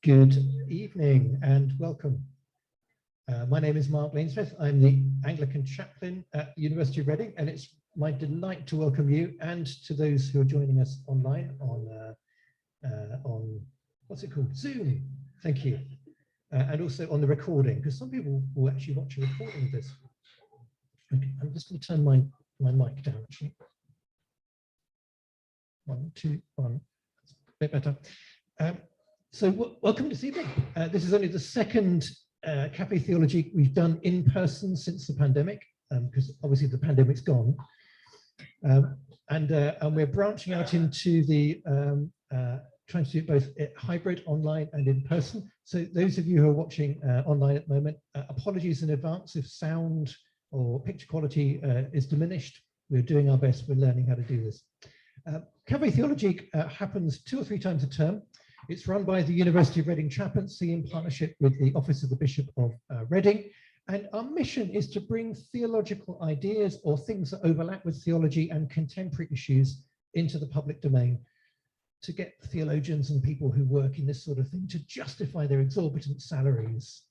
Good evening and welcome. My name is Laynesmith. I'm the Anglican chaplain at the University of Reading, and it's my delight to welcome you and to those who are joining us online on what's it called? Zoom. Thank you. And also on the recording, because some people will actually watch a recording of this. Okay, I'm just going to turn my mic down actually. 1, 2, 1. That's a bit better. So welcome this evening. This is only the second Café Théologique we've done in person since the pandemic, because obviously the pandemic's gone. And we're branching out into the trying to do both hybrid, online and in person. So those of you who are watching online at the moment, apologies in advance if sound or picture quality is diminished. We're doing our best. We're learning how to do this. Café Théologique happens 2 or 3 times a term. It's run by the University of Reading Chaplaincy in partnership with the Office of the Bishop of Reading. And our mission is to bring theological ideas or things that overlap with theology and contemporary issues into the public domain, to get theologians and people who work in this sort of thing to justify their exorbitant salaries.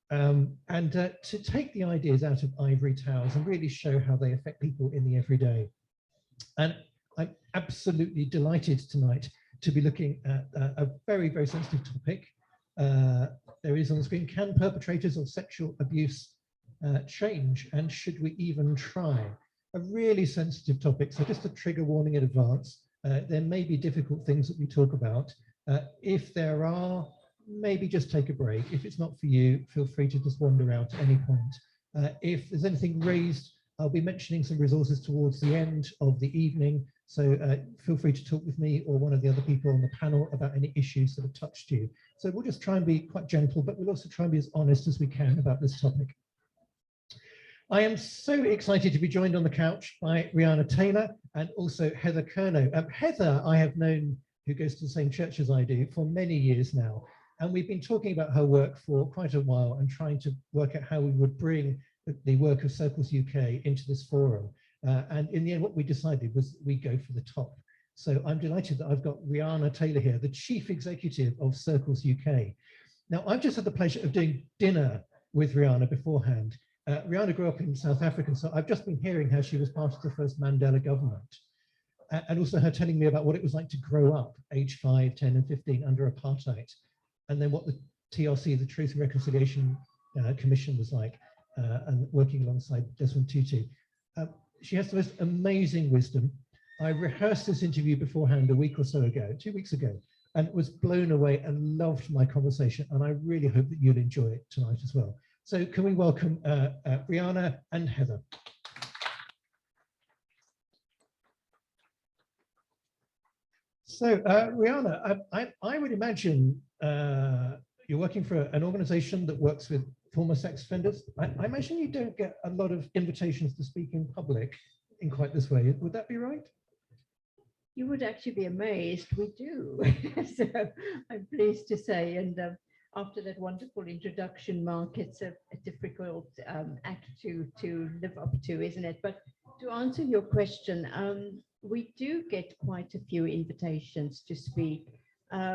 And to take the ideas out of ivory towers and really show how they affect people in the everyday. And I'm absolutely delighted tonight to be looking at a very, very sensitive topic. There is on the screen, can perpetrators of sexual abuse change, and should we even try? A really sensitive topic, so just a trigger warning in advance. There may be difficult things that we talk about. If there are, maybe just take a break. If it's not for you, feel free to just wander out at any point. If there's anything raised, I'll be mentioning some resources towards the end of the evening, so feel free to talk with me or one of the other people on the panel about any issues that have touched you. So we'll just try and be quite gentle, but we'll also try and be as honest as we can about this topic. I am so excited to be joined on the couch by Riana Taylor and also Heather Curnow. Heather, I have known, who goes to the same church as I do, for many years now. And we've been talking about her work for quite a while and trying to work out how we would bring the work of Circles UK into this forum. And in the end, what we decided was we go for the top. So I'm delighted that I've got Riana Taylor here, the Chief Executive of Circles UK. Now, I've just had the pleasure of doing dinner with Riana beforehand. Riana grew up in South Africa, so I've just been hearing how she was part of the first Mandela government. And also her telling me about what it was like to grow up age 5, 10 and 15 under apartheid. And then what the TRC, the Truth and Reconciliation Commission was like, and working alongside Desmond Tutu. She has the most amazing wisdom. I rehearsed this interview beforehand a week or so ago, 2 weeks ago, and was blown away and loved my conversation. And I really hope that you'll enjoy it tonight as well. So can we welcome Riana and Heather. So Riana, I would imagine you're working for an organization that works with former sex offenders. I imagine you don't get a lot of invitations to speak in public in quite this way. Would that be right? You would actually be amazed. We do. So I'm pleased to say. And after that wonderful introduction, Mark, it's a difficult act to live up to, isn't it? But to answer your question, we do get quite a few invitations to speak.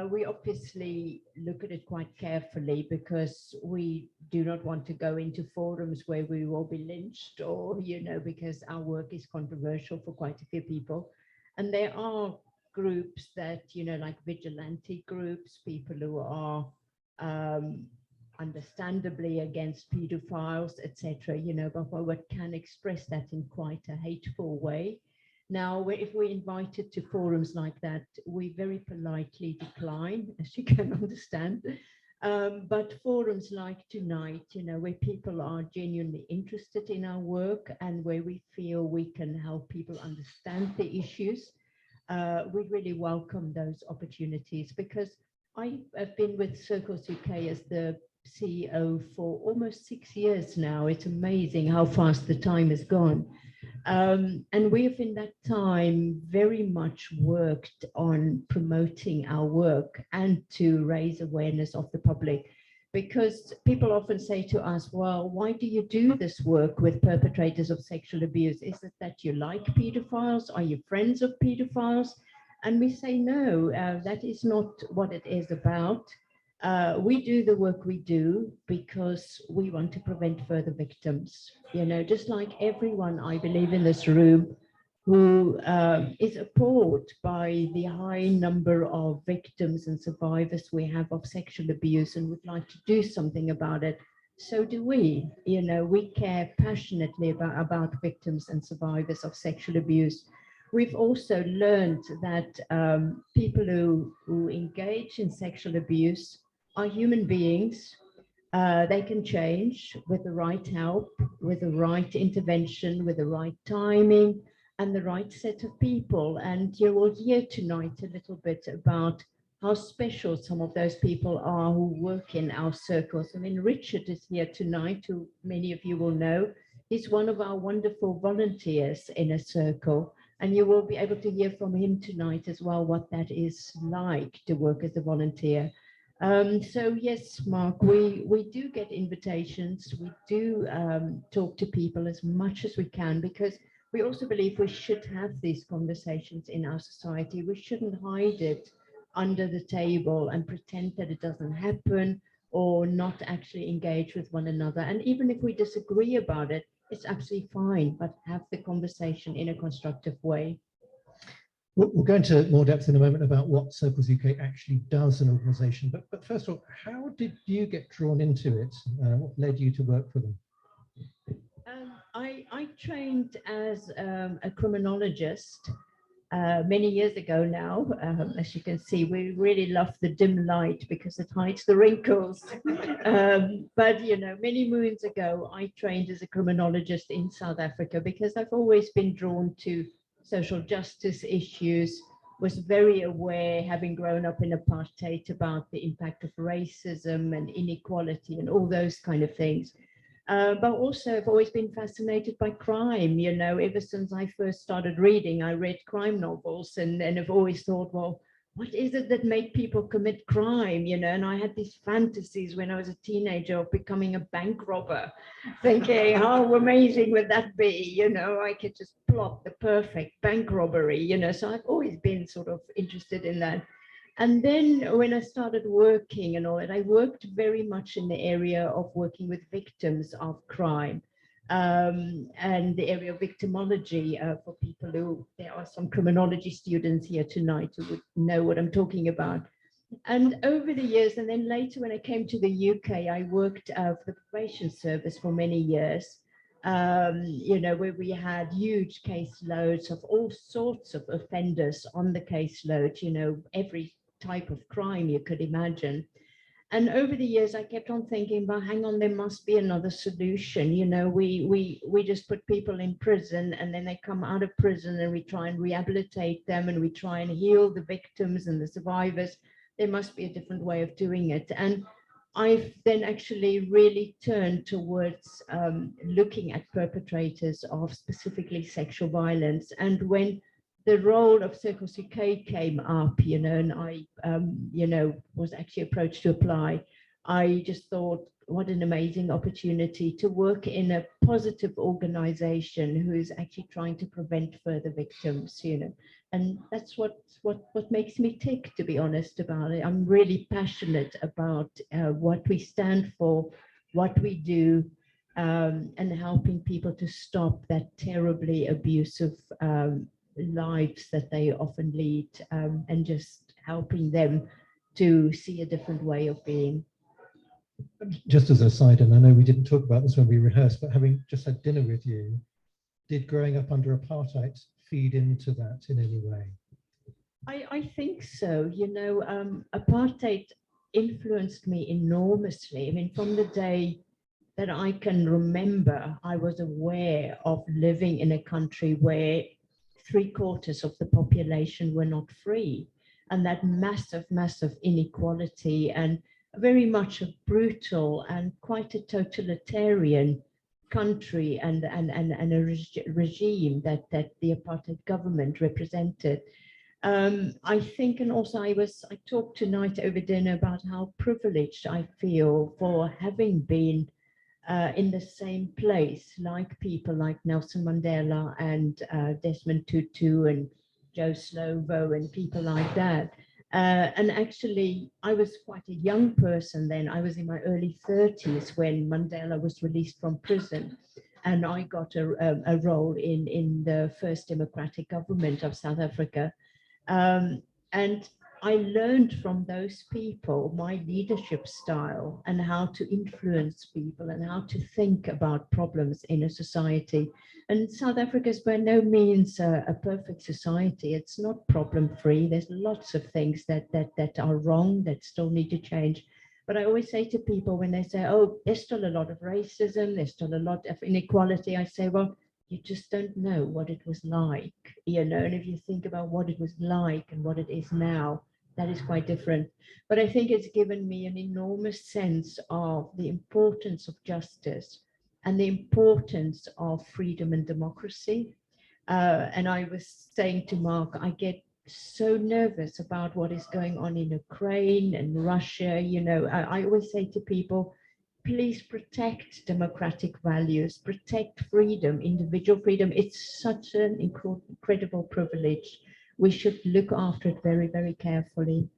We obviously look at it quite carefully because we do not want to go into forums where we will be lynched or, you know, because our work is controversial for quite a few people. And there are groups that, you know, like vigilante groups, people who are understandably against pedophiles, etc., you know, but can express that in quite a hateful way. Now, if we're invited to forums like that, we very politely decline, as you can understand. But forums like tonight, you know, where people are genuinely interested in our work and where we feel we can help people understand the issues, we really welcome those opportunities, because I have been with Circles UK as the CEO for almost 6 years now. It's amazing how fast the time has gone. And we have in that time very much worked on promoting our work and to raise awareness of the public, because people often say to us, well, why do you do this work with perpetrators of sexual abuse? Is it that you like pedophiles? Are you friends of pedophiles? And we say, no, that is not what it is about. We do the work we do because we want to prevent further victims. You know, just like everyone, I believe, in this room who is appalled by the high number of victims and survivors we have of sexual abuse and would like to do something about it. So do we. You know, we care passionately about victims and survivors of sexual abuse. We've also learned that people who engage in sexual abuse are human beings. They can change with the right help, with the right intervention, with the right timing, and the right set of people. And you will hear tonight a little bit about how special some of those people are who work in our circles. I mean, Richard is here tonight, who many of you will know. He's one of our wonderful volunteers in a circle. And you will be able to hear from him tonight as well what that is like to work as a volunteer. So yes, Mark, we do get invitations. We do talk to people as much as we can, because we also believe we should have these conversations in our society. We shouldn't hide it under the table and pretend that it doesn't happen, or not actually engage with one another. And even if we disagree about it, it's absolutely fine, but have the conversation in a constructive way. We'll go into more depth in a moment about what Circles UK actually does as an organisation. But first of all, how did you get drawn into it? What led you to work for them? I trained as a criminologist many years ago now. As you can see, we really love the dim light because it hides the wrinkles. But, you know, many moons ago, I trained as a criminologist in South Africa because I've always been drawn to social justice issues, was very aware, having grown up in apartheid, about the impact of racism and inequality and all those kind of things. But also I've always been fascinated by crime. You know, ever since I first started reading, I read crime novels, and I've always thought, well, what is it that make people commit crime? You know, and I had these fantasies when I was a teenager of becoming a bank robber, thinking, how amazing would that be? You know, I could just plot the perfect bank robbery, you know, so I've always been sort of interested in that. And then when I started working and all that, I worked very much in the area of working with victims of crime, and the area of victimology for people who, there are some criminology students here tonight who would know what I'm talking about. And over the years, and then later when I came to the UK, I worked for the probation service for many years, you know, where we had huge caseloads of all sorts of offenders on the caseload, you know, every type of crime you could imagine. And over the years, I kept on thinking, well, hang on, there must be another solution. You know, we just put people in prison, and then they come out of prison, and we try and rehabilitate them, and we try and heal the victims and the survivors. There must be a different way of doing it. And I've then actually really turned towards looking at perpetrators of specifically sexual violence. And when the role of Circles UK came up, you know, and I, you know, was actually approached to apply, I just thought, what an amazing opportunity to work in a positive organization who is actually trying to prevent further victims, you know. And that's what makes me tick, to be honest about it. I'm really passionate about what we stand for, what we do, and helping people to stop that terribly abusive lives that they often lead, and just helping them to see a different way of being. Just as a side, and I know we didn't talk about this when we rehearsed, but having just had dinner with you, did growing up under apartheid feed into that in any way? I think so. You know, apartheid influenced me enormously. I mean, from the day that I can remember, I was aware of living in a country where 3/4 of the population were not free, and that massive inequality, and very much a brutal and quite a totalitarian country, and a regime that the apartheid government represented. I think, and also I talked tonight over dinner about how privileged I feel for having been in the same place, like people like Nelson Mandela and Desmond Tutu and Joe Slovo and people like that. And actually, I was quite a young person then. I was in my early 30s when Mandela was released from prison. And I got a role in the first democratic government of South Africa. And I learned from those people my leadership style and how to influence people and how to think about problems in a society. And South Africa is by no means a perfect society. It's not problem-free. There's lots of things that are wrong that still need to change. But I always say to people when they say, oh, there's still a lot of racism, there's still a lot of inequality, I say, well, you just don't know what it was like, you know, and if you think about what it was like and what it is now, that is quite different. But I think it's given me an enormous sense of the importance of justice and the importance of freedom and democracy. And I was saying to Mark, I get so nervous about what is going on in Ukraine and Russia. You know, I always say to people, please protect democratic values, protect freedom, individual freedom. It's such an incredible privilege. We should look after it very, very carefully.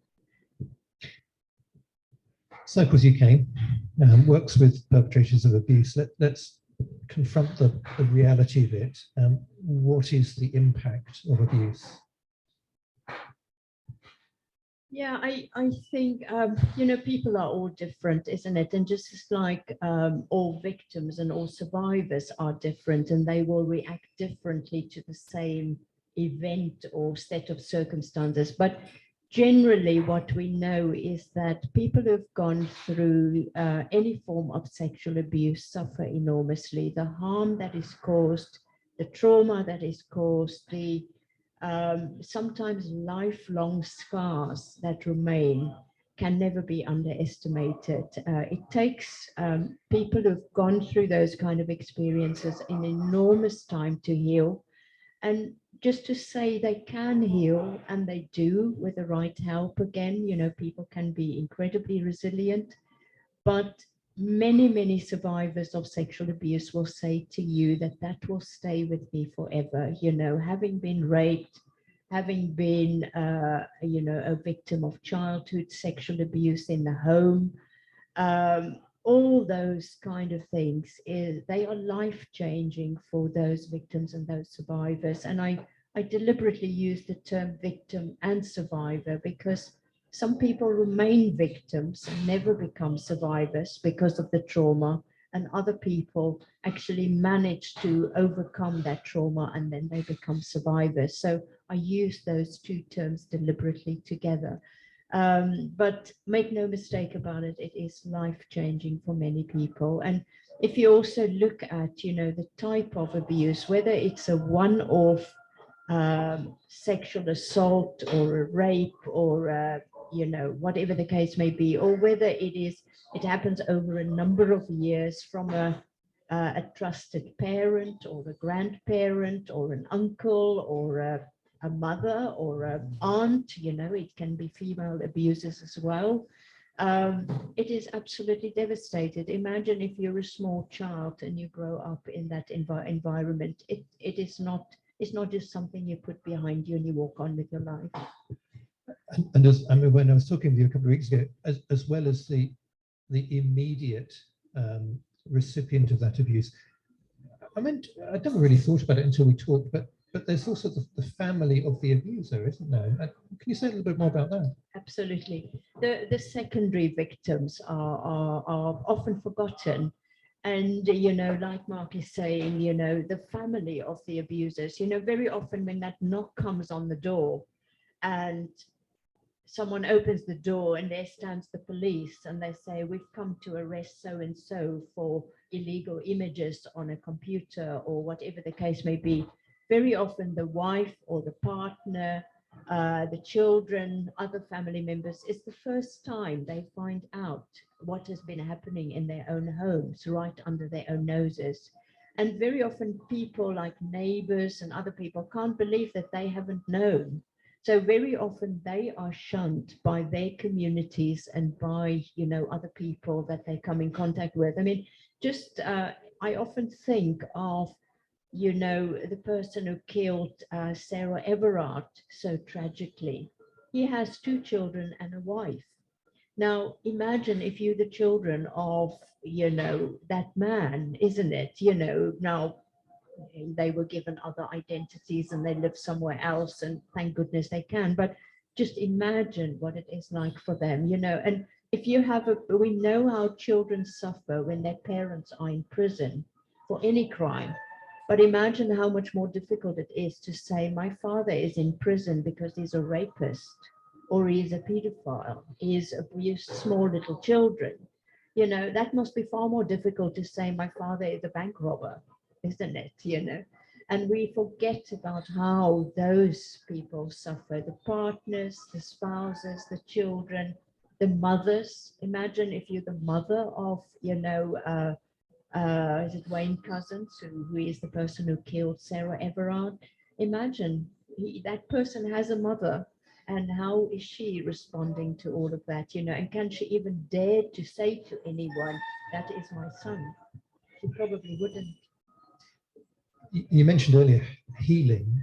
Circles UK works with perpetrators of abuse. Let's confront the reality of it. What is the impact of abuse? Yeah, I think, you know, people are all different, isn't it? And just as like all victims and all survivors are different, and they will react differently to the same event or set of circumstances. But generally, what we know is that people who've gone through any form of sexual abuse suffer enormously. The harm that is caused, the trauma that is caused, the sometimes lifelong scars that remain can never be underestimated. It takes people who've gone through those kind of experiences an enormous time to heal. And just to say they can heal, and they do with the right help. Again, you know, people can be incredibly resilient, but many survivors of sexual abuse will say to you that that will stay with me forever. You know, having been raped, having been, you know, a victim of childhood sexual abuse in the home, all those kind of things, they are life-changing for those victims and those survivors. And I deliberately use the term victim and survivor because some people remain victims and never become survivors because of the trauma, and other people actually manage to overcome that trauma and then they become survivors. So I use those two terms deliberately together. But make no mistake about it, it is life-changing for many people. And if you also look at, you know, the type of abuse, whether it's a one-off sexual assault or a rape or you know, whatever the case may be, or whether it happens over a number of years from a trusted parent or a grandparent or an uncle or a mother or an aunt, you know, it can be female abusers as well. It is absolutely devastated. Imagine if you're a small child and you grow up in that environment. It's not just something you put behind you and you walk on with your life. And as I mean, when I was talking with you a couple of weeks ago, as well as the immediate recipient of that abuse, I mean, I never really thought about it until we talked, but there's also the family of the abuser, isn't there? Can you say a little bit more about that? Absolutely. The secondary victims are often forgotten. And, you know, like Mark is saying, you know, the family of the abusers, you know, very often when that knock comes on the door and someone opens the door and there stands the police and they say, we've come to arrest so-and-so for illegal images on a computer or whatever the case may be. Very often the wife or the partner, the children, other family members, it's the first time they find out what has been happening in their own homes, right under their own noses. And very often people like neighbors and other people can't believe that they haven't known. So very often they are shunned by their communities and by, you know, other people that they come in contact with. I mean, just I often think of you know, the person who killed Sarah Everard so tragically. He has 2 children and a wife. Now, imagine if you're the children of, you know, that man, isn't it? You know, now they were given other identities and they live somewhere else, and thank goodness they can. But just imagine what it is like for them, you know. And if you have we know how children suffer when their parents are in prison for any crime. But imagine how much more difficult it is to say, my father is in prison because he's a rapist, or he's a pedophile, he's abused small little children. You know, that must be far more difficult to say, my father is a bank robber, isn't it? You know, and we forget about how those people suffer, the partners, the spouses, the children, the mothers. Imagine if you're the mother of, you know, is it Wayne Cousins, who is the person who killed Sarah Everard? Imagine that person has a mother, and how is she responding to all of that, you know, and can she even dare to say to anyone, that is my son? She probably wouldn't. You mentioned earlier healing.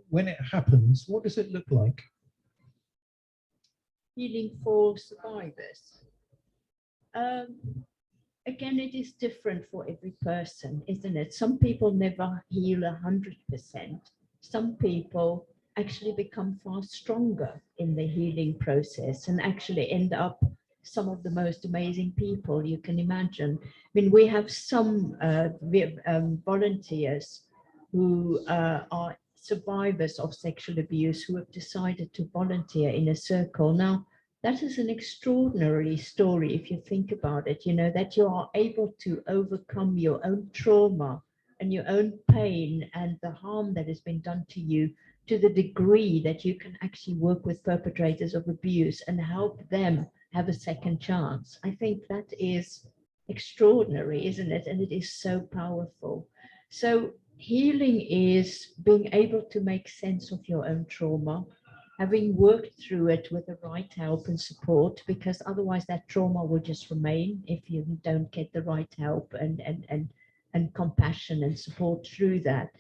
When it happens, what does it look like? Healing for survivors. Again, it is different for every person, isn't it? Some people never heal 100%. Some people actually become far stronger in the healing process and actually end up some of the most amazing people you can imagine. I mean, we have some volunteers who are survivors of sexual abuse who have decided to volunteer in a circle. Now, that is an extraordinary story if you think about it, you know, that you are able to overcome your own trauma and your own pain and the harm that has been done to you, to the degree that you can actually work with perpetrators of abuse and help them have a second chance. I think that is extraordinary, isn't it? And it is so powerful. So healing is being able to make sense of your own trauma, having worked through it with the right help and support, because otherwise that trauma will just remain if you don't get the right help and compassion and support through that.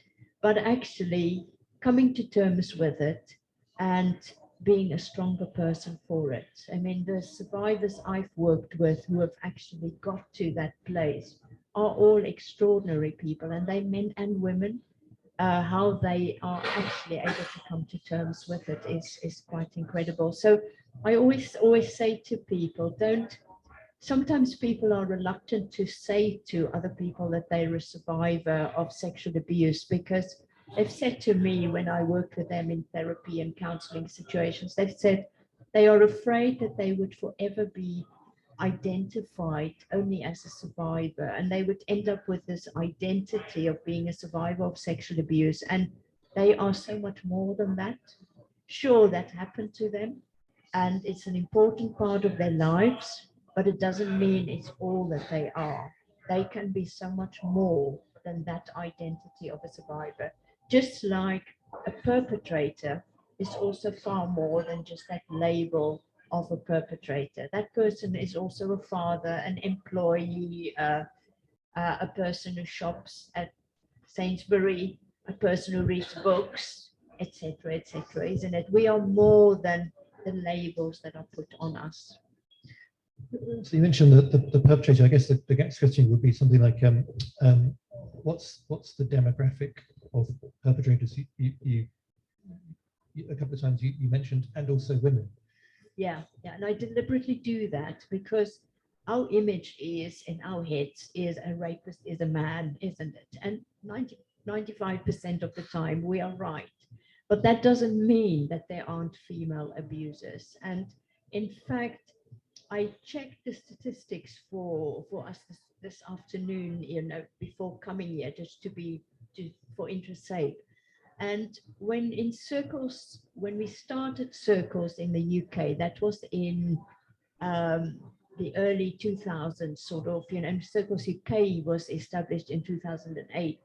But actually coming to terms with it and being a stronger person for it. I mean, the survivors I've worked with who have actually got to that place are all extraordinary people, and they men and women. How they are actually able to come to terms with it is quite incredible. So I always say to people, don't, sometimes people are reluctant to say to other people that they're a survivor of sexual abuse, because they've said to me when I worked with them in therapy and counseling situations, they've said they are afraid that they would forever be identified only as a survivor, and they would end up with this identity of being a survivor of sexual abuse, and they are so much more than that. Sure, that happened to them and it's an important part of their lives, but it doesn't mean it's all that they are. They can be so much more than that identity of a survivor, just like a perpetrator is also far more than just that label of a perpetrator. That person is also a father, an employee, a person who shops at Sainsbury, a person who reads books, etc., etc., isn't it? We are more than the labels that are put on us. So you mentioned the perpetrator. I guess the next question would be something like, what's the demographic of perpetrators? You a couple of times you mentioned, and also women. Yeah, and I deliberately do that because our image is in our heads is a rapist is a man, isn't it? And 95% of the time we are right. But that doesn't mean that there aren't female abusers. And in fact, I checked the statistics for us this afternoon, you know, before coming here, just for interest's sake. And when we started circles in the UK, that was in the early 2000s, sort of, you know, and Circles UK was established in 2008.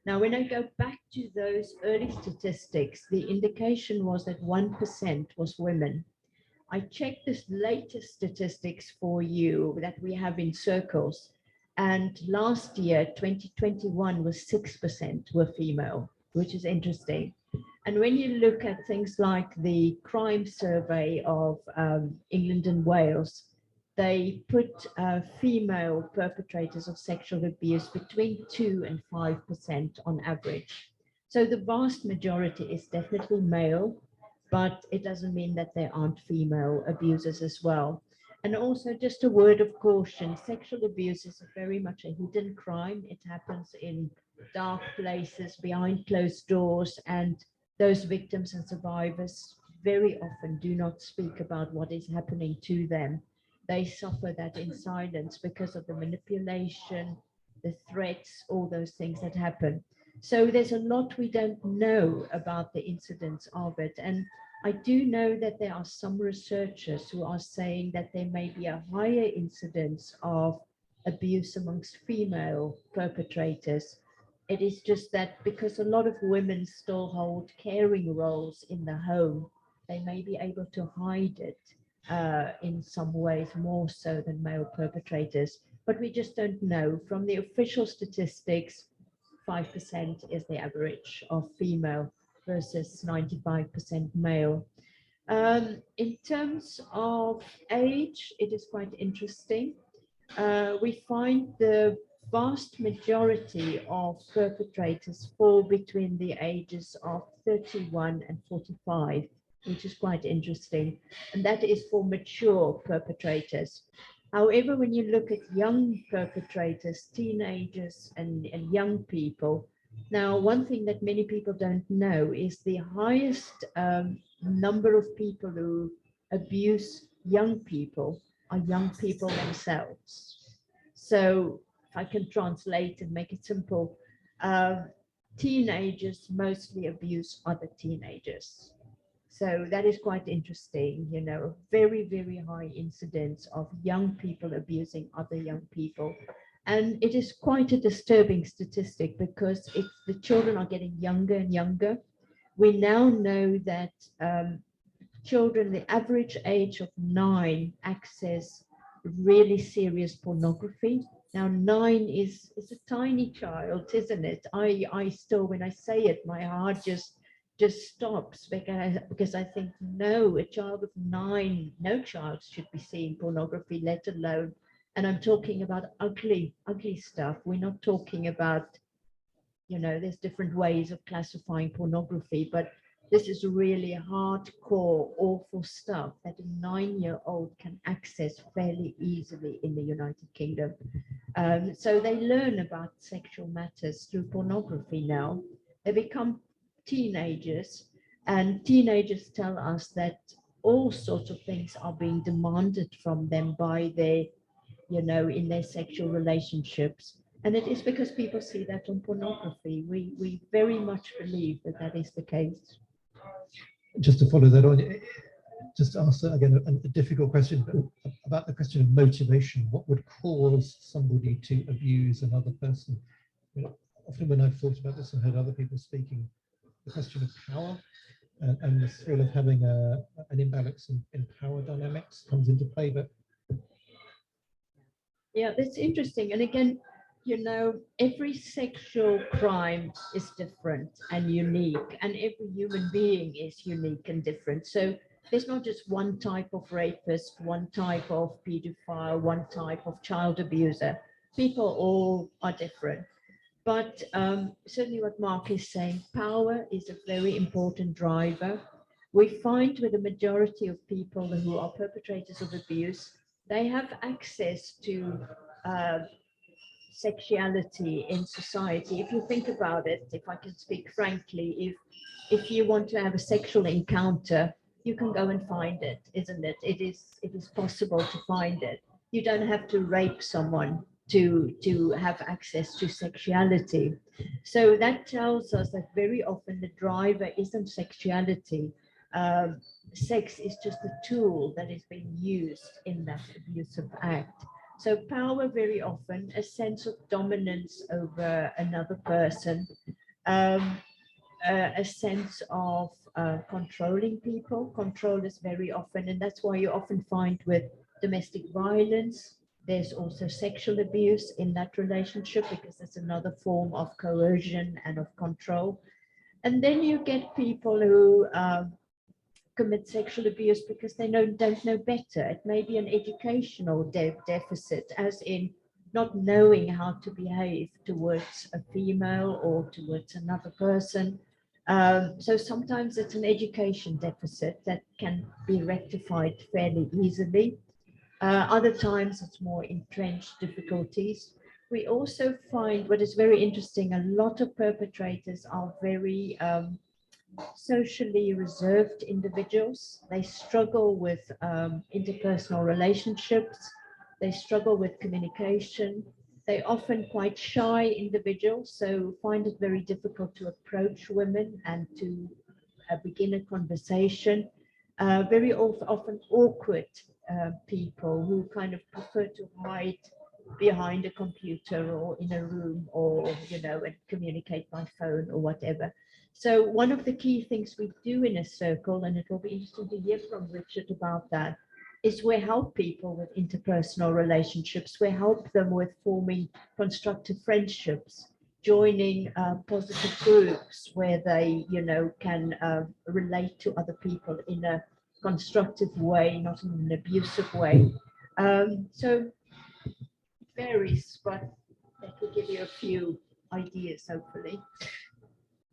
Now, when I go back to those early statistics, the indication was that 1% was women. I checked this latest statistics for you that we have in Circles, And last year, 2021, was 6% were female, which is interesting. And when you look at things like the crime survey of England and Wales, they put female perpetrators of sexual abuse between 2 and 5% on average. So the vast majority is definitely male, but it doesn't mean that there aren't female abusers as well. And also, just a word of caution, sexual abuse is very much a hidden crime. It happens in dark places, behind closed doors, and those victims and survivors very often do not speak about what is happening to them. They suffer that in silence because of the manipulation, the threats, all those things that happen. So there's a lot we don't know about the incidents of it. And I do know that there are some researchers who are saying that there may be a higher incidence of abuse amongst female perpetrators. It is just that because a lot of women still hold caring roles in the home, they may be able to hide it in some ways more so than male perpetrators. But we just don't know. From the official statistics, 5% is the average of female versus 95% male. In terms of age, it is quite interesting. We find the vast majority of perpetrators fall between the ages of 31 and 45, which is quite interesting. And that is for mature perpetrators. However, when you look at young perpetrators, teenagers and young people, now one thing that many people don't know is the highest number of people who abuse young people are young people themselves. So if I can translate and make it simple, teenagers mostly abuse other teenagers. So that is quite interesting, you know, very, very high incidence of young people abusing other young people. And it is quite a disturbing statistic because if the children are getting younger and younger, we now know that children, the average age of 9, access really serious pornography. Now, 9 is a tiny child, isn't it? I still, when I say it, my heart just stops because I think, no, a child of 9, no child should be seeing pornography, let alone, and I'm talking about ugly stuff. We're not talking about, you know, there's different ways of classifying pornography, but this is really hardcore, awful stuff that a 9-year-old can access fairly easily in the United Kingdom. So they learn about sexual matters through pornography now. They become teenagers, and teenagers tell us that all sorts of things are being demanded from them by their, you know, in their sexual relationships. And it is because people see that on pornography. We very much believe that that is the case. Just to follow that on, just ask again a difficult question about the question of motivation. What would cause somebody to abuse another person? You know, often when I've thought about this and heard other people speaking, the question of power and the thrill of having an imbalance in power dynamics comes into play. But yeah, that's interesting. And again, you know, every sexual crime is different and unique, and every human being is unique and different. So there's not just one type of rapist, one type of pedophile, one type of child abuser. People all are different. But certainly what Mark is saying, power is a very important driver. We find with the majority of people who are perpetrators of abuse, they have access to sexuality in society. If you think about it, if I can speak frankly, if you want to have a sexual encounter, you can go and find it, isn't it? It is possible to find it. You don't have to rape someone to have access to sexuality. So that tells us that very often the driver isn't sexuality. Sex is just a tool that is being used in that abusive act. So power very often, a sense of dominance over another person, a sense of controlling people. Control is very often, and that's why you often find with domestic violence, There's also sexual abuse in that relationship because it's another form of coercion and of control. And then you get people who commit sexual abuse because they don't know better. It may be an educational deficit, as in not knowing how to behave towards a female or towards another person. So sometimes it's an education deficit that can be rectified fairly easily. Other times it's more entrenched difficulties. We also find what is very interesting, a lot of perpetrators are very socially reserved individuals. They struggle with interpersonal relationships. They struggle with communication. They're often quite shy individuals, so find it very difficult to approach women and to begin a conversation. Very often awkward people who kind of prefer to hide behind a computer or in a room, or and communicate by phone or whatever. So one of the key things we do in a circle, and it will be interesting to hear from Richard about that, is we help people with interpersonal relationships. We help them with forming constructive friendships, joining positive groups where they, can relate to other people in a constructive way, not in an abusive way. So it varies, but that will give you a few ideas, hopefully.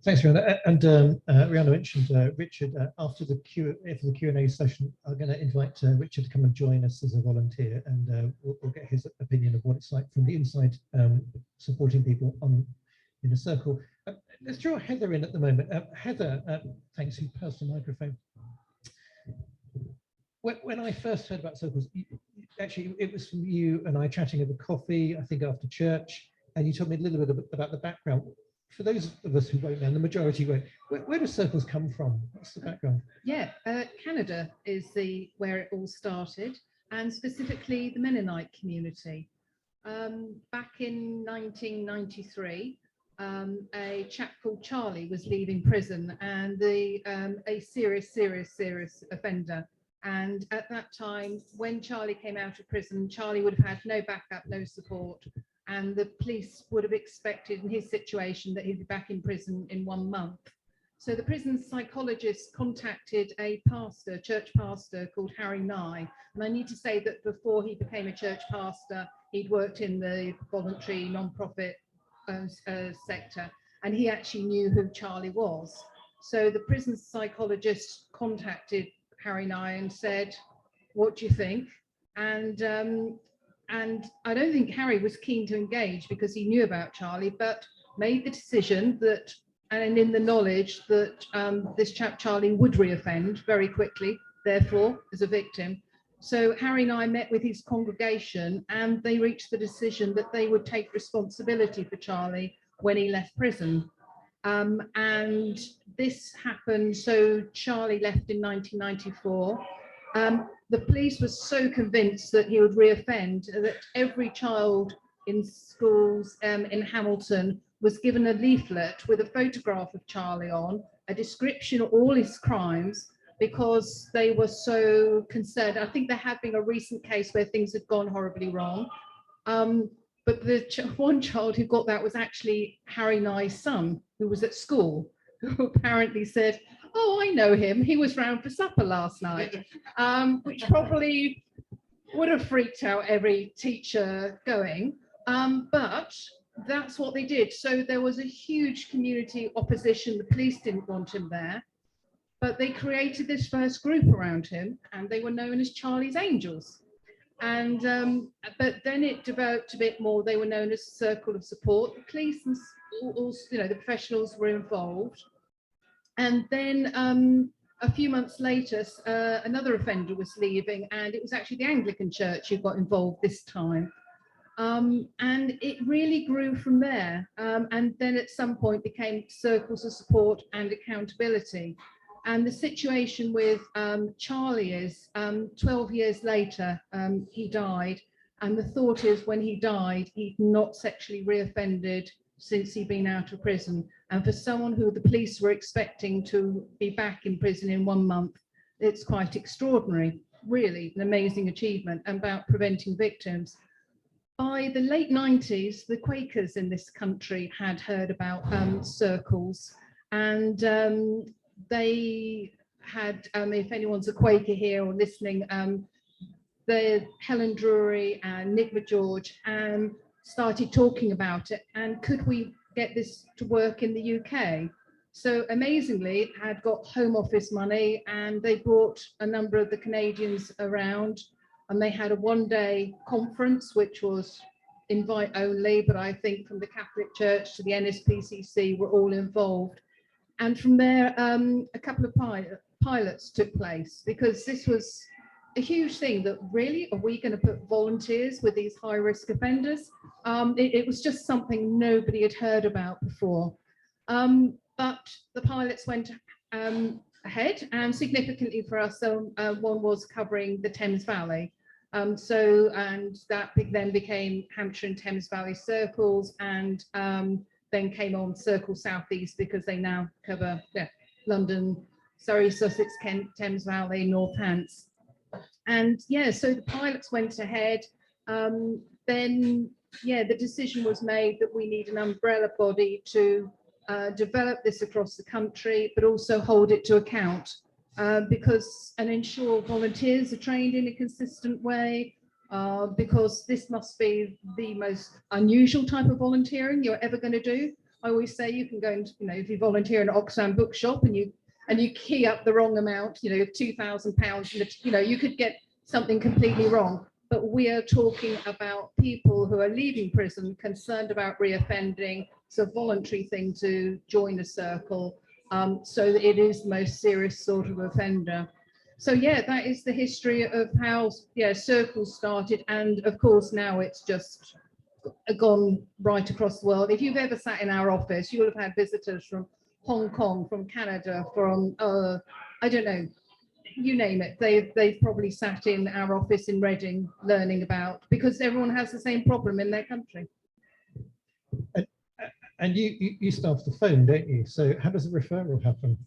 Thanks, Riana. And Riana mentioned Richard. After the Q&A session, I'm going to invite Richard to come and join us as a volunteer, and we'll get his opinion of what it's like from the inside, supporting people in a circle. Let's draw Heather in at the moment. Heather, thanks, who passed the microphone. When I first heard about circles, actually it was from you and I chatting over coffee, I think after church, and you told me a little bit about the background. For those of us who won't know, and the majority won't, where do circles come from? What's the background? Yeah, Canada is where it all started, and specifically the Mennonite community. Back in 1993, a chap called Charlie was leaving prison, and a serious offender. And at that time, when Charlie came out of prison, Charlie would have had no backup, no support. And the police would have expected in his situation that he'd be back in prison in 1 month. So the prison psychologist contacted a pastor, church pastor called Harry Nye. And I need to say that before he became a church pastor, he'd worked in the voluntary non-profit sector, and he actually knew who Charlie was. So the prison psychologist contacted Harry Nye and said, "What do you think?" And I don't think Harry was keen to engage because he knew about Charlie, but made the decision that, and in the knowledge that this chap Charlie would reoffend very quickly, therefore, as a victim. So Harry and I met with his congregation, and they reached the decision that they would take responsibility for Charlie when he left prison. And this happened, so Charlie left in 1994. The police were so convinced that he would reoffend that every child in schools in Hamilton was given a leaflet with a photograph of Charlie on, a description of all his crimes, because they were so concerned. I think there had been a recent case where things had gone horribly wrong. But the one child who got that was actually Harry Nye's son, who was at school, who apparently said, "Oh, I know him. He was round for supper last night," which probably would have freaked out every teacher going. But that's what they did. So there was a huge community opposition. The police didn't want him there, but they created this first group around him, and they were known as Charlie's Angels. And but then it developed a bit more. They were known as a circle of support. The police and all, the professionals were involved. And then a few months later, another offender was leaving, and it was actually the Anglican Church who got involved this time. And it really grew from there. And then at some point became circles of support and accountability. And the situation with Charlie is 12 years later, he died. And the thought is when he died, he'd not sexually reoffended since he'd been out of prison. And for someone who the police were expecting to be back in prison in 1 month, it's quite extraordinary, really an amazing achievement about preventing victims. by the late 90s, the Quakers in this country had heard about circles, and they had, if anyone's a Quaker here or listening, the Helen Drury and Nick McGeorge started talking about it, and could we get this to work in the UK? So amazingly, it had got Home Office money, and they brought a number of the Canadians around, and they had a one-day conference, which was invite only, but I think from the Catholic Church to the NSPCC were all involved. And from there, a couple of pilots took place, because this was a huge thing that really, are we going to put volunteers with these high-risk offenders? It was just something nobody had heard about before. But the pilots went ahead, and significantly for us, one was covering the Thames Valley. And that then became Hampshire and Thames Valley circles, and then came on Circle Southeast, because they now cover London, Surrey, Sussex, Kent, Thames Valley, Northants. And yeah, so the pilots went ahead. Then the decision was made that we need an umbrella body to develop this across the country, but also hold it to account, and ensure volunteers are trained in a consistent way, because this must be the most unusual type of volunteering you're ever going to do. I always say you can go and, if you volunteer in an Oxfam bookshop and you key up the wrong amount, £2,000, you could get something completely wrong. But we are talking about people who are leaving prison, concerned about reoffending. It's a voluntary thing to join a circle, so that it is the most serious sort of offender. So yeah, that is the history of how circles started, and of course now it's just gone right across the world. If you've ever sat in our office, you'll have had visitors from Hong Kong, from Canada, from I don't know, you name it. They've probably sat in our office in Reading learning about, because everyone has the same problem in their country. And you staff the phone, don't you? So how does a referral happen?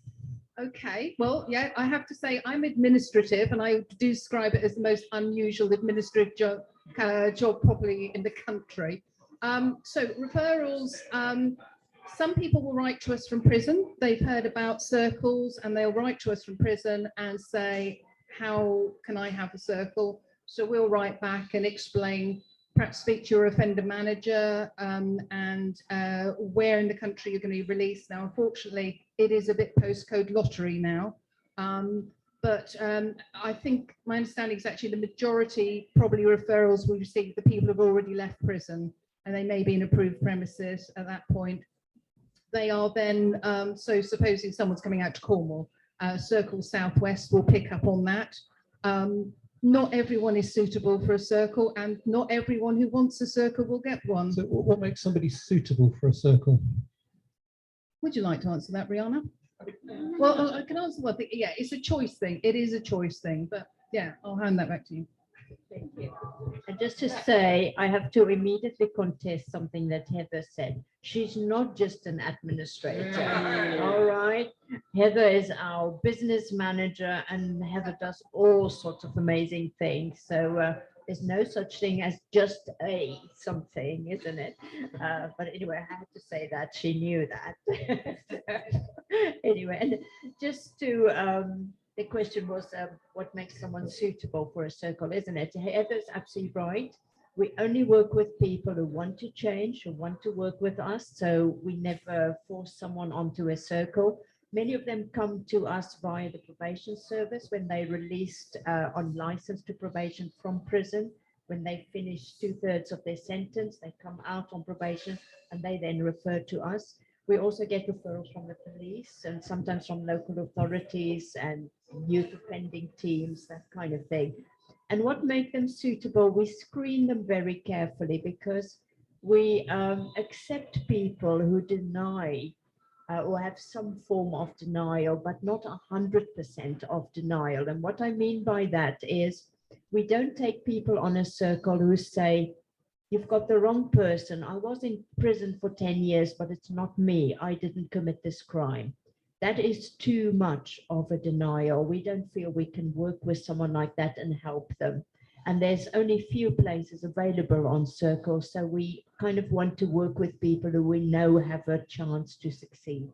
Okay, well, yeah, I have to say I'm administrative, and I do describe it as the most unusual administrative job probably in the country. So referrals, some people will write to us from prison. They've heard about circles, and they'll write to us from prison and say, how can I have a circle? So we'll write back and explain, perhaps speak to your offender manager, and where in the country you're going to be released. Now, unfortunately, it is a bit postcode lottery now. But I think my understanding is actually the majority, probably referrals we receive, the people have already left prison, and they may be in approved premises at that point. They are then, so supposing someone's coming out to Cornwall, Circle Southwest will pick up on that. Not everyone is suitable for a circle, and not everyone who wants a circle will get one. So what makes somebody suitable for a circle? Would you like to answer that, Riana? Well, I can answer one thing. Yeah, it's a choice thing. It is a choice thing, but yeah, I'll hand that back to you. Thank you. And just to say, I have to immediately contest something that Heather said. She's not just an administrator. All right. Heather is our business manager, and Heather does all sorts of amazing things. So there's no such thing as just a something, isn't it? But anyway, I had to say that. She knew that. Anyway, and just to the question was what makes someone suitable for a circle, isn't it? Heather's absolutely right. We only work with people who want to change, who want to work with us. So we never force someone onto a circle. Many of them come to us via the probation service when they released on license to probation from prison. When they finish 2/3 of their sentence, they come out on probation, and they then refer to us. We also get referrals from the police, and sometimes from local authorities and youth offending teams, that kind of thing. And what makes them suitable, we screen them very carefully, because we accept people who deny or have some form of denial, but not 100% of denial. And what I mean by that is we don't take people on a circle who say, you've got the wrong person. I was in prison for 10 years, but it's not me. I didn't commit this crime. That is too much of a denial. We don't feel we can work with someone like that and help them. And there's only few places available on Circle. So we kind of want to work with people who we know have a chance to succeed.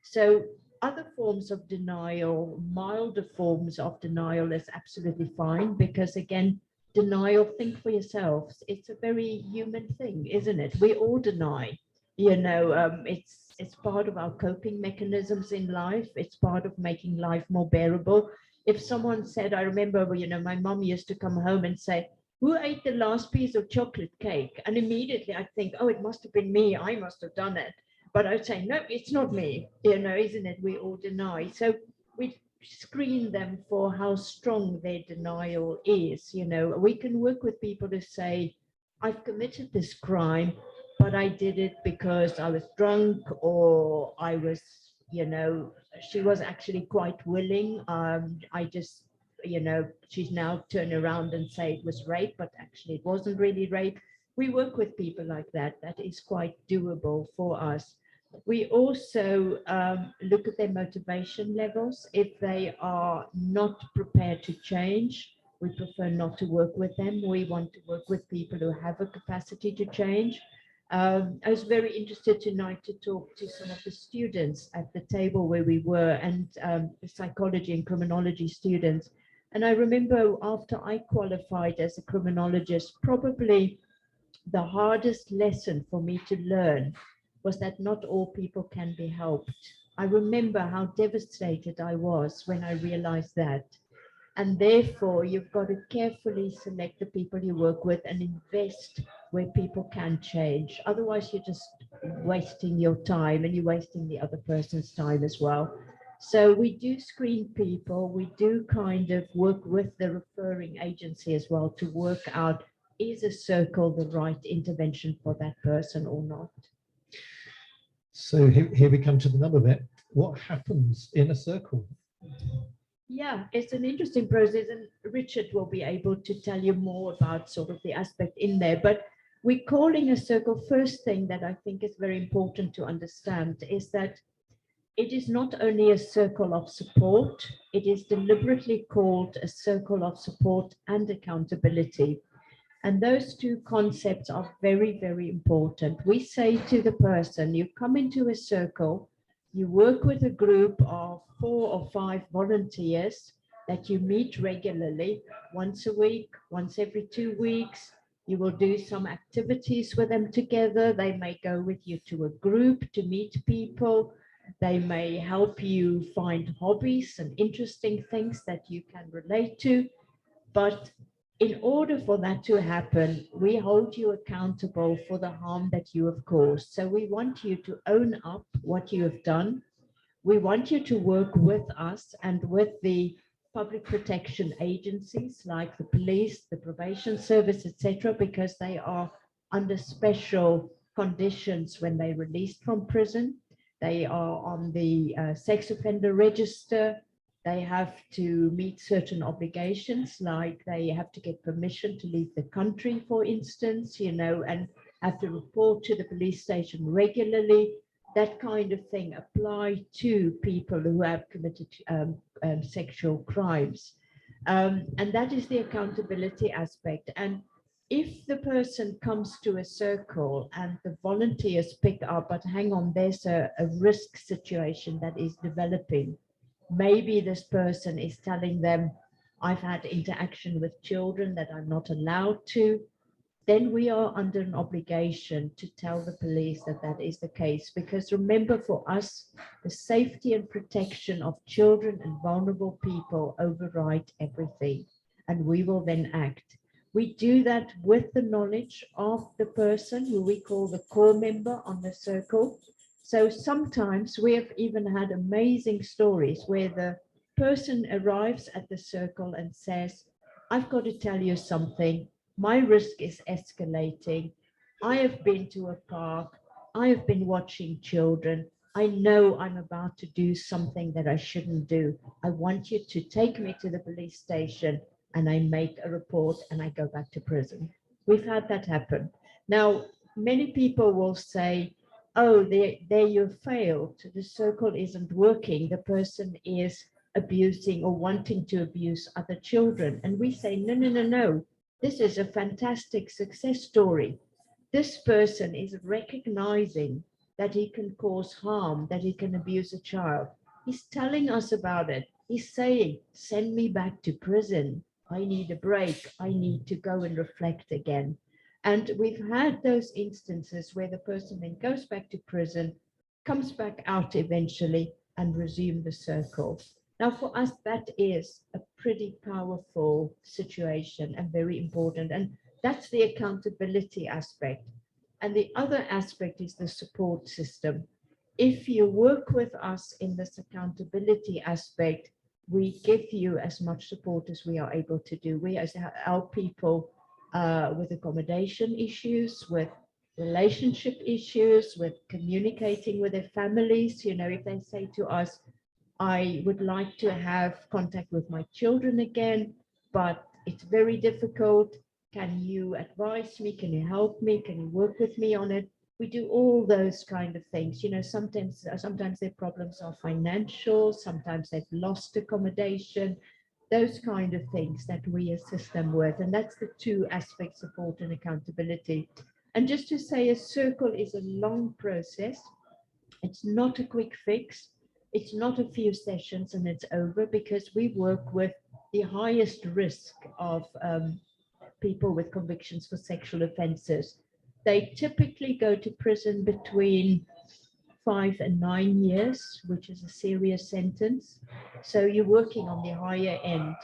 So other forms of denial, milder forms of denial is absolutely fine, because again, denial, think for yourselves, it's a very human thing, isn't it? We all deny, it's part of our coping mechanisms in life. It's part of making life more bearable. If someone said, I remember, my mom used to come home and say, who ate the last piece of chocolate cake? And immediately I'd think, oh, it must have been me. I must have done it. But I'd say, no, it's not me, isn't it? We all deny. So we screen them for how strong their denial is. We can work with people to say, I've committed this crime, but I did it because I was drunk, or I was, she was actually quite willing. I just, she's now turned around and say it was rape, but actually it wasn't really rape. We work with people like that. That is quite doable for us. We also look at their motivation levels. If they are not prepared to change, we prefer not to work with them. We want to work with people who have a capacity to change. I was very interested tonight to talk to some of the students at the table where we were, and the psychology and criminology students. And I remember after I qualified as a criminologist, probably the hardest lesson for me to learn was that not all people can be helped. I remember how devastated I was when I realized that. And therefore, you've got to carefully select the people you work with and invest where people can change. Otherwise, you're just wasting your time, and you're wasting the other person's time as well. So we do screen people. We do kind of work with the referring agency as well to work out, is a circle the right intervention for that person or not? So here we come to the number bit. What happens in a circle? Yeah, it's an interesting process, and Richard will be able to tell you more about sort of the aspect in there. But we're calling a circle, first thing that I think is very important to understand is that it is not only a circle of support, it is deliberately called a circle of support and accountability. And those two concepts are very, very important. We say to the person, you come into a circle, you work with a group of 4 or 5 volunteers that you meet regularly, once a week, once every 2 weeks. You will do some activities with them together. They may go with you to a group to meet people. They may help you find hobbies and interesting things that you can relate to. But in order for that to happen, we hold you accountable for the harm that you have caused. So we want you to own up what you have done. We want you to work with us and with the public protection agencies like the police, the probation service, etc., because they are under special conditions when they're released from prison. They are on the sex offender register. They have to meet certain obligations, like they have to get permission to leave the country, for instance, and have to report to the police station regularly. That kind of thing apply to people who have committed sexual crimes. And that is the accountability aspect. And if the person comes to a circle and the volunteers pick up, but hang on, there's a risk situation that is developing. Maybe this person is telling them, I've had interaction with children that I'm not allowed to. Then we are under an obligation to tell the police that that is the case. Because remember, for us, the safety and protection of children and vulnerable people override everything. And we will then act. We do that with the knowledge of the person who we call the core member on the circle. So sometimes we have even had amazing stories where the person arrives at the circle and says, I've got to tell you something. My risk is escalating. I have been to a park. I have been watching children. I know I'm about to do something that I shouldn't do. I want you to take me to the police station, and I make a report and I go back to prison. We've had that happen. Now, many people will say, oh, there you failed. The circle isn't working. The person is abusing or wanting to abuse other children. And we say, no, no, no, no. this is a fantastic success story. This person is recognizing that he can cause harm, that he can abuse a child. He's telling us about it. He's saying, send me back to prison. I need a break. I need to go and reflect again. And we've had those instances where the person then goes back to prison, comes back out eventually, and resume the circle. Now, for us, that is a pretty powerful situation and very important. And that's the accountability aspect. And the other aspect is the support system. If you work with us in this accountability aspect, we give you as much support as we are able to do. We help people with accommodation issues, with relationship issues, with communicating with their families. You know, if they say to us, I would like to have contact with my children again, but it's very difficult. Can you advise me? Can you help me? Can you work with me on it? We do all those kind of things. You know, sometimes their problems are financial, sometimes they've lost accommodation, those kind of things that we assist them with. And that's the two aspects, support and accountability. And just to say, a circle is a long process. It's not a quick fix. It's not a few sessions and it's over, because we work with the highest risk of people with convictions for sexual offences. They typically go to prison between 5 and 9 years, which is a serious sentence. So you're working on the higher end.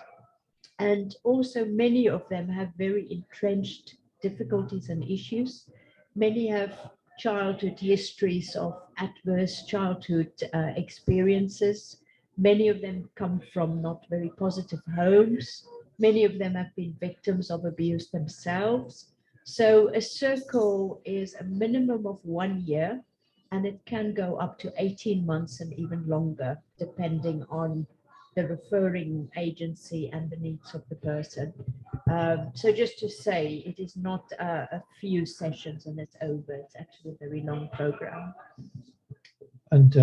And also many of them have very entrenched difficulties and issues. Many have childhood histories of adverse childhood experiences. Many of them come from not very positive homes. Many of them have been victims of abuse themselves. So a circle is a minimum of 1 year, and it can go up to 18 months and even longer, depending on the referring agency and the needs of the person. So just to say, it is not a few sessions and it's over. It's actually a very long program. And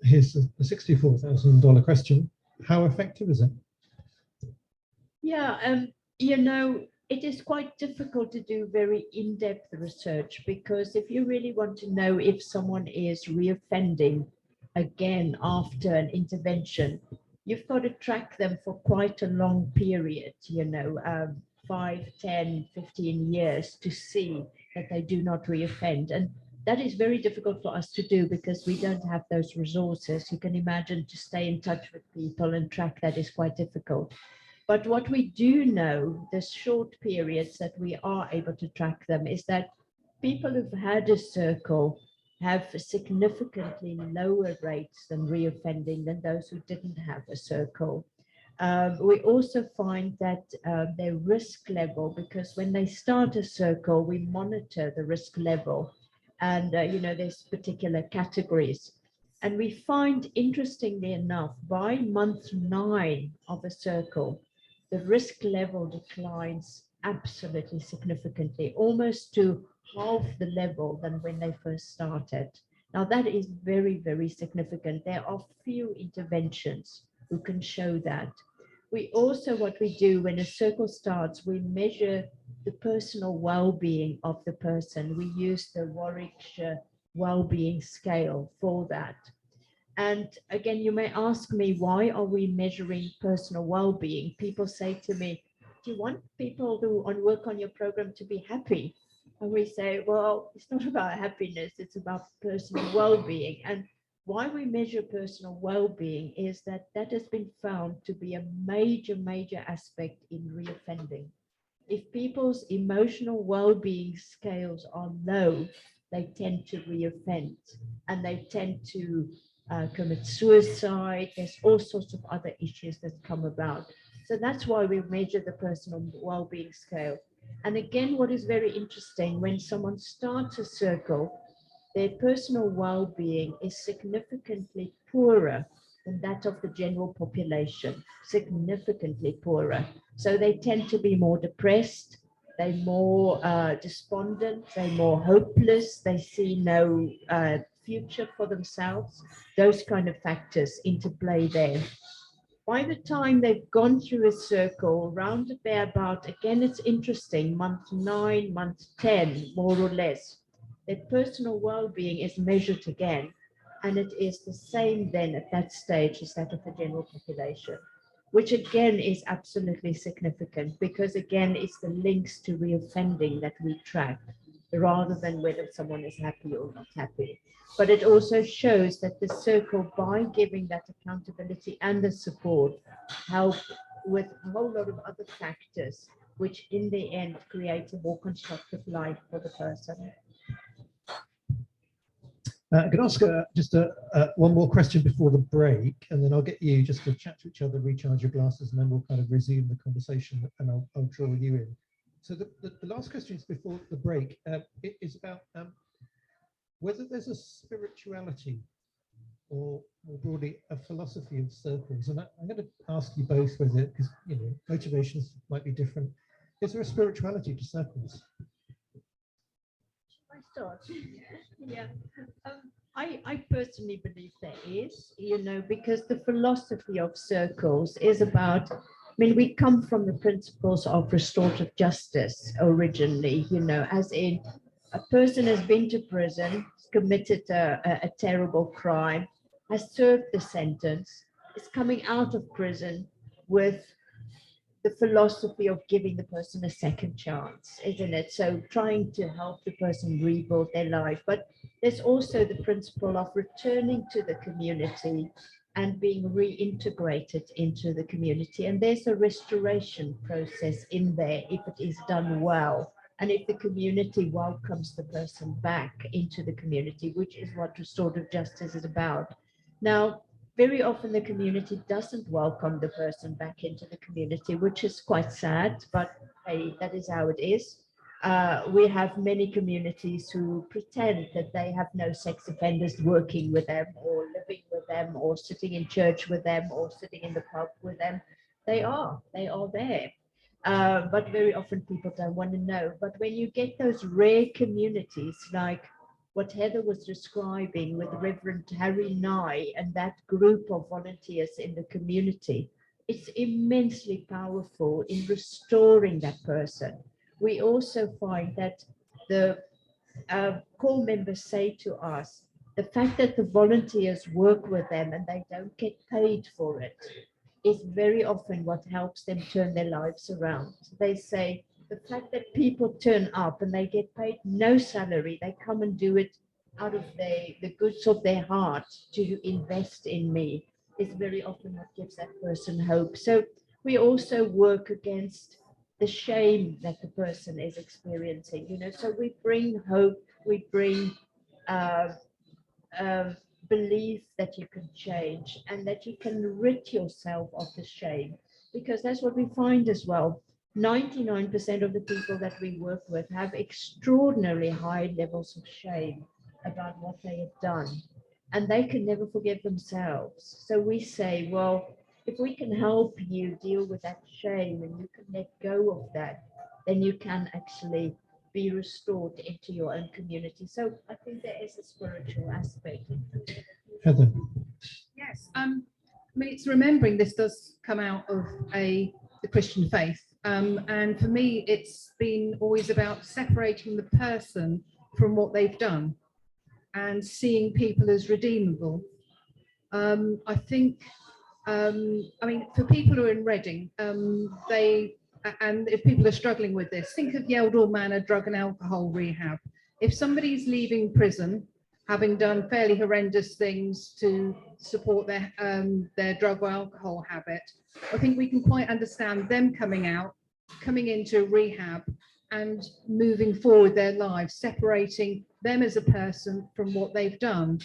here's the $64,000 question. How effective is it? Yeah, you know, it is quite difficult to do very in-depth research, because if you really want to know if someone is reoffending again after an intervention, you've got to track them for quite a long period, you know, 5, 10, 15 years to see that they do not reoffend. And that is very difficult for us to do because we don't have those resources. You can imagine, to stay in touch with people and track that is quite difficult. But what we do know, the short periods that we are able to track them, is that people who've had a circle have significantly lower rates than reoffending than those who didn't have a circle. We also find that their risk level, because when they start a circle, we monitor the risk level, and you know, there's particular categories. And we find, interestingly enough, by month 9 of a circle, the risk level declines absolutely significantly, almost to half the level than when they first started. Now, that is very, very significant. There are few interventions who can show that. We also, what we do when a circle starts, we measure the personal well-being of the person. We use the Warwickshire well-being scale for that. And again, you may ask me, why are we measuring personal well-being? People say to me, do you want people who work on your program to be happy? And we say, well, it's not about happiness, it's about personal well-being. And why we measure personal well-being is that that has been found to be a major, major aspect in reoffending. If people's emotional well-being scales are low, they tend to reoffend, and they tend to commit suicide. There's all sorts of other issues that come about. So that's why we measure the personal well-being scale. And again, what is very interesting, when someone starts a circle, their personal well-being is significantly poorer than that of the general population, significantly poorer. So they tend to be more depressed, they're more despondent, they're more hopeless, they see no future for themselves. Those kind of factors interplay there. By the time they've gone through a circle, round about, again, it's interesting, month 9, month 10, more or less, their personal well-being is measured again, and it is the same then at that stage as that of the general population, which again is absolutely significant, because again, it's the links to reoffending that we track, rather than whether someone is happy or not happy. But it also shows that the circle, by giving that accountability and the support, help with a whole lot of other factors, which in the end create a more constructive life for the person. I could ask just one more question before the break, and then I'll get you just to chat to each other, recharge your glasses, and then we'll kind of resume the conversation, and I'll draw you in. So the last question is before the break. It is about whether there's a spirituality or more broadly a philosophy of circles. And I'm going to ask you both whether, because motivations might be different. Is there a spirituality to circles? I start. Yeah. I personally believe there is, because the philosophy of circles is about, we come from the principles of restorative justice originally, as in a person has been to prison, committed a terrible crime, has served the sentence, is coming out of prison with the philosophy of giving the person a second chance, isn't it? So trying to help the person rebuild their life. But there's also the principle of returning to the community and being reintegrated into the community. And there's a restoration process in there if it is done well. And if the community welcomes the person back into the community, which is what restorative justice is about. Now, very often the community doesn't welcome the person back into the community, which is quite sad, but hey, that is how it is. We have many communities who pretend that they have no sex offenders working with them or living with them or sitting in church with them or sitting in the pub with them. They are there. But very often people don't want to know. But when you get those rare communities like what Heather was describing with Reverend Harry Nye and that group of volunteers in the community, it's immensely powerful in restoring that person. We also find that the core members say to us, the fact that the volunteers work with them and they don't get paid for it is very often what helps them turn their lives around. They say the fact that people turn up and they get paid no salary, they come and do it out of the goods of their heart to invest in me, is very often what gives that person hope. So we also work against the shame that the person is experiencing, so we bring hope, we bring belief that you can change and that you can rid yourself of the shame, because that's what we find as well. 99% of the people that we work with have extraordinarily high levels of shame about what they have done, and they can never forgive themselves. So we say, well, if we can help you deal with that shame and you can let go of that, then you can actually be restored into your own community. So I think there is a spiritual aspect. Heather. Yes, it's remembering this does come out of the Christian faith. And for me, it's been always about separating the person from what they've done and seeing people as redeemable. I think, for people who are in Reading, and if people are struggling with this, think of Yeldall Manor drug and alcohol rehab. If somebody's leaving prison, having done fairly horrendous things to support their drug or alcohol habit, I think we can quite understand them coming out, coming into rehab and moving forward their lives, separating them as a person from what they've done.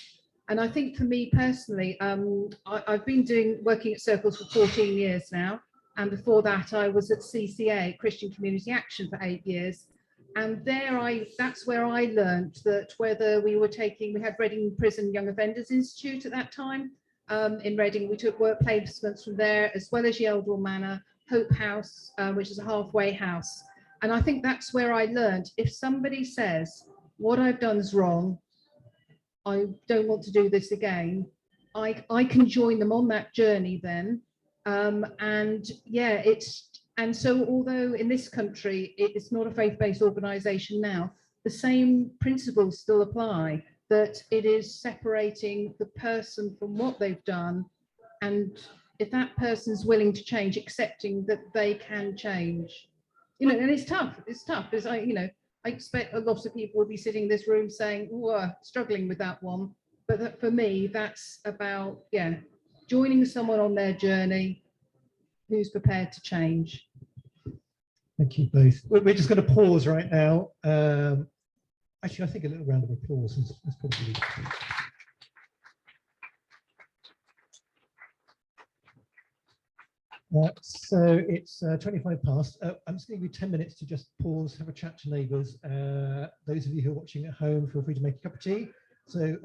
And I think for me personally, I've been working at Circles for 14 years now. And before that, I was at CCA, Christian Community Action, for 8 years. And that's where I learned that whether we had Reading Prison Young Offenders Institute at that time. In Reading, we took work placements from there, as well as Yeldall Manor, Hope House, which is a halfway house. And I think that's where I learned, if somebody says, what I've done is wrong, I don't want to do this again, I can join them on that journey then, And yeah, and so although in this country it's not a faith-based organisation now, the same principles still apply, that it is separating the person from what they've done, and if that person's willing to change, accepting that they can change. You know, and it's tough. It's tough because I expect a lot of people will be sitting in this room saying, "Oh, struggling with that one." But that, for me, that's about, yeah, joining someone on their journey who's prepared to change. Thank you both. We're just going to pause right now. Actually, I think a little round of applause is probably. So it's 25 past. I'm just going to give you 10 minutes to just pause, have a chat to neighbours. Those of you who are watching at home, feel free to make a cup of tea. So